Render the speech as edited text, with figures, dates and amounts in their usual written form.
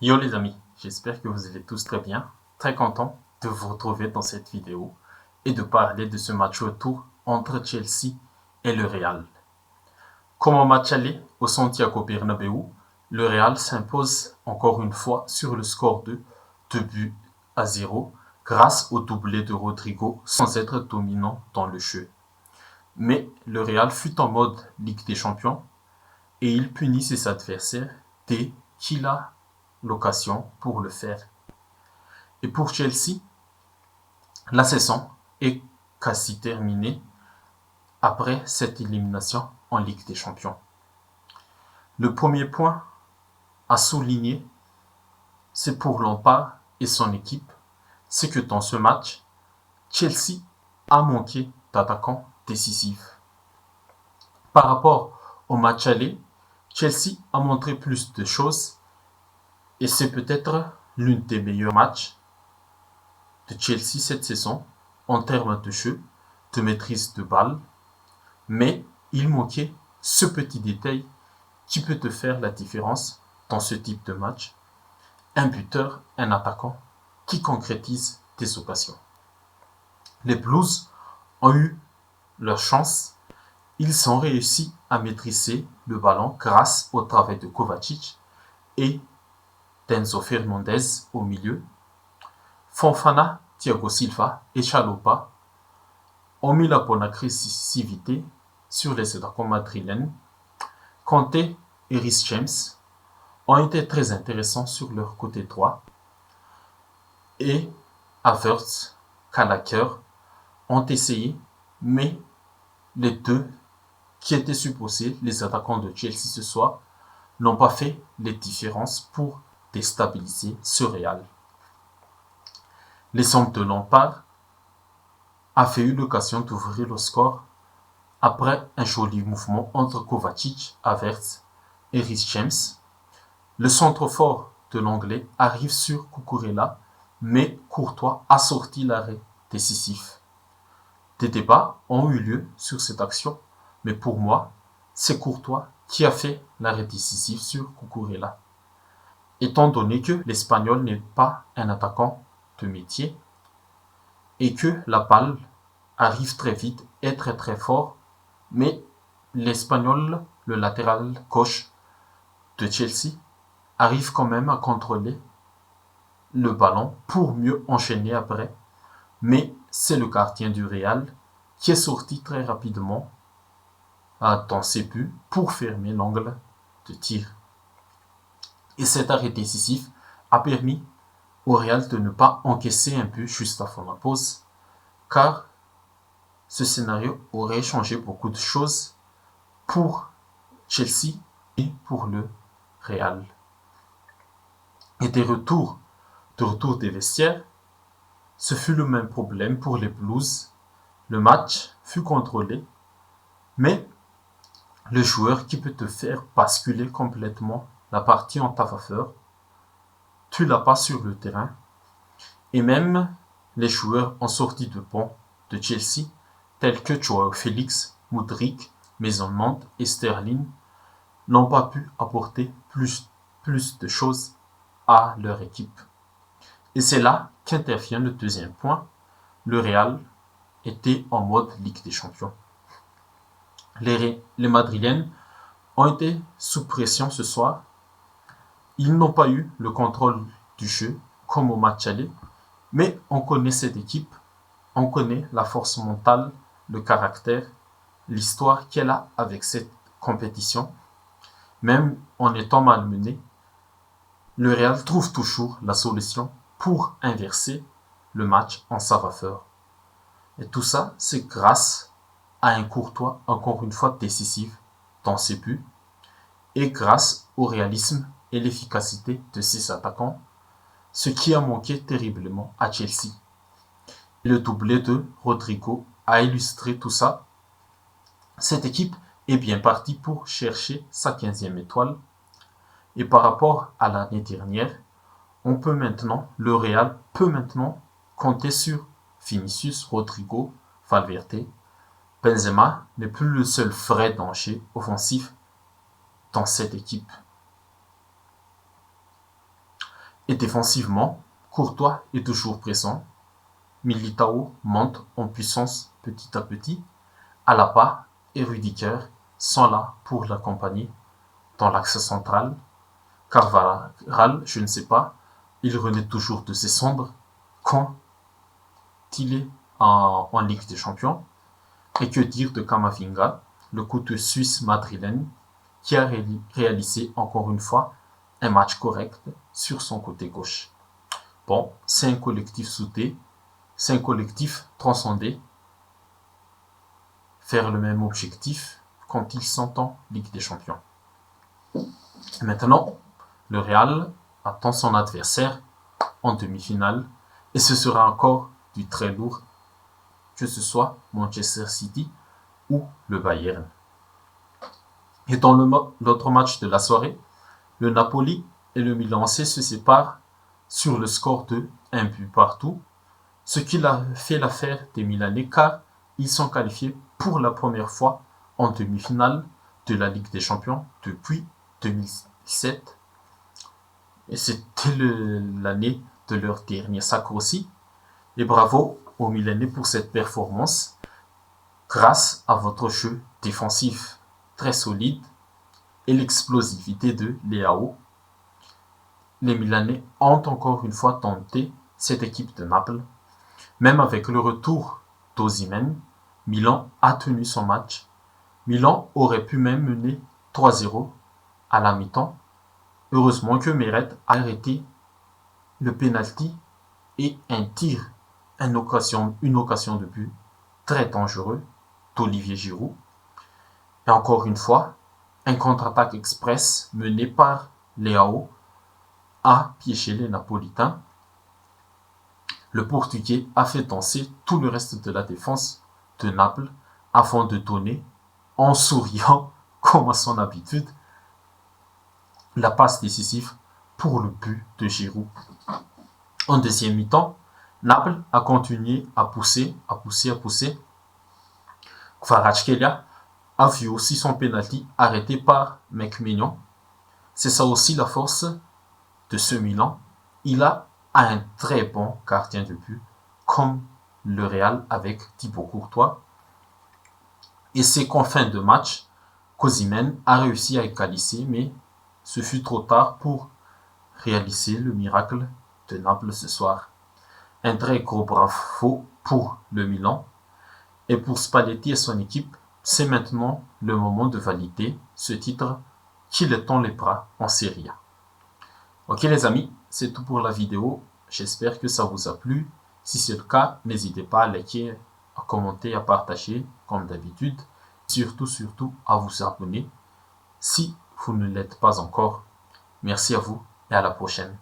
Yo les amis, j'espère que vous allez tous très bien. Très content de vous retrouver dans cette vidéo et de parler de ce match retour entre Chelsea et le Real. Comme en match aller au Santiago Bernabéu, le Real s'impose encore une fois sur le score de 2 buts à 0 grâce au doublé de Rodrigo sans être dominant dans le jeu. Mais le Real fut en mode Ligue des Champions et il punit ses adversaires dès qu'il a l'occasion pour le faire. Et pour Chelsea, la saison est quasi terminée après cette élimination en Ligue des Champions. Le premier point à souligner, c'est pour Lampard et son équipe, c'est que dans ce match, Chelsea a manqué d'attaquants décisifs. Par rapport au match aller, Chelsea a montré plus de choses et c'est peut-être l'une des meilleurs matchs de Chelsea cette saison en termes de jeu, de maîtrise de balle, mais il manquait ce petit détail qui peut te faire la différence dans ce type de match. Un buteur, un attaquant qui concrétise des occasions. Les Blues ont eu leur chance. Ils ont réussi à maîtriser le ballon grâce au travail de Kovacic et d'Enzo Fernandez au milieu. Fofana, Thiago Silva et Chalobah ont mis la bonne agressivité sur les attaquants madrilènes. Kanté et Reece James ont été très intéressants sur leur côté droit et Havertz, Gallagher ont essayé, mais les deux qui étaient supposés les attaquants de Chelsea ce soir n'ont pas fait les différences pour déstabiliser ce Real. Les hommes de Lampard avaient eu l'occasion d'ouvrir le score après un joli mouvement entre Kovacic, Havertz et Reece James. Le centre fort de l'Anglais arrive sur Cucurella, mais Courtois a sorti l'arrêt décisif. Des débats ont eu lieu sur cette action, mais pour moi, c'est Courtois qui a fait l'arrêt décisif sur Cucurella. Étant donné que l'Espagnol n'est pas un attaquant de métier et que la balle arrive très vite et très très fort, mais l'Espagnol, le latéral gauche de Chelsea, arrive quand même à contrôler le ballon pour mieux enchaîner après. Mais c'est le gardien du Real qui est sorti très rapidement dans ses buts pour fermer l'angle de tir. Et cet arrêt décisif a permis au Real de ne pas encaisser un but juste avant la pause, car ce scénario aurait changé beaucoup de choses pour Chelsea et pour le Real. Et de retour des vestiaires, ce fut le même problème pour les Blues. Le match fut contrôlé, mais le joueur qui peut te faire basculer complètement la partie en ta faveur, tu l'as pas sur le terrain. Et même les joueurs en sortie de banc de Chelsea, tels que Joao Félix, Mudryk, Mason Mount et Sterling, n'ont pas pu apporter plus de choses à leur équipe. Et c'est là qu'intervient le deuxième point. Le Real était en mode Ligue des Champions. Les Madrilènes ont été sous pression ce soir. Ils n'ont pas eu le contrôle du jeu comme au match aller, mais on connaît cette équipe, on connaît la force mentale, le caractère, l'histoire qu'elle a avec cette compétition. Même en étant malmené, le Real trouve toujours la solution pour inverser le match en sa faveur. Et tout ça, c'est grâce à un Courtois encore une fois décisif dans ses buts et grâce au réalisme et l'efficacité de ses attaquants, ce qui a manqué terriblement à Chelsea. Le doublé de Rodrigo a illustré tout ça. Cette équipe est bien partie pour chercher sa 15e étoile. Et par rapport à l'année dernière, le Real peut maintenant compter sur Vinicius, Rodrigo, Valverde. Benzema n'est plus le seul vrai danger offensif dans cette équipe. Et défensivement, Courtois est toujours présent. Militao monte en puissance petit à petit. Alaba et Rudiger sont là pour l'accompagner dans l'axe central. Carvajal, je ne sais pas, il renaît toujours de ses cendres quand il est en Ligue des Champions. Et que dire de Camavinga, le couteau suisse madrilène, qui a réalisé encore une fois un match correct sur son côté gauche. Bon, c'est un collectif soudé, c'est un collectif transcendé, faire le même objectif quand ils sont en Ligue des Champions. Maintenant, le Real attend son adversaire en demi-finale et ce sera encore du très lourd, que ce soit Manchester City ou le Bayern. Et dans l'autre match de la soirée, le Napoli et le Milan AC se séparent sur le score de 1 but partout, ce qui a fait l'affaire des Milanais car ils sont qualifiés pour la première fois en demi-finale de la Ligue des Champions depuis 2017. Et c'était l'année de leur dernier sacre aussi. Et bravo aux Milanais pour cette performance. Grâce à votre jeu défensif très solide et l'explosivité de Leao, les Milanais ont encore une fois tenté cette équipe de Naples. Même avec le retour d'Osimhen, Milan a tenu son match. Milan aurait pu même mener 3-0 à la mi-temps. Heureusement que Meret a arrêté le penalty et un tir, une occasion de but très dangereux d'Olivier Giroud. Et encore une fois, un contre-attaque express mené par Leao a piégé les Napolitains. Le Portugais a fait danser tout le reste de la défense de Naples afin de donner, en souriant comme à son habitude, la passe décisive pour le but de Giroud. En deuxième mi-temps, Naples a continué à pousser. Kvaratskhelia a vu aussi son penalty arrêté par Mekmignon. C'est ça aussi la force de ce Milan. Il a un très bon gardien de but, comme le Real avec Thibaut Courtois. Et c'est qu'en fin de match, Osimhen a réussi à égaliser, mais ce fut trop tard pour réaliser le miracle de Naples ce soir. Un très gros bravo pour le Milan. Et pour Spalletti et son équipe, c'est maintenant le moment de valider ce titre qui les tend les bras en Serie A. Ok les amis, c'est tout pour la vidéo. J'espère que ça vous a plu. Si c'est le cas, n'hésitez pas à liker, à commenter, à partager comme d'habitude. Surtout à vous abonner si vous ne l'êtes pas encore. Merci à vous et à la prochaine.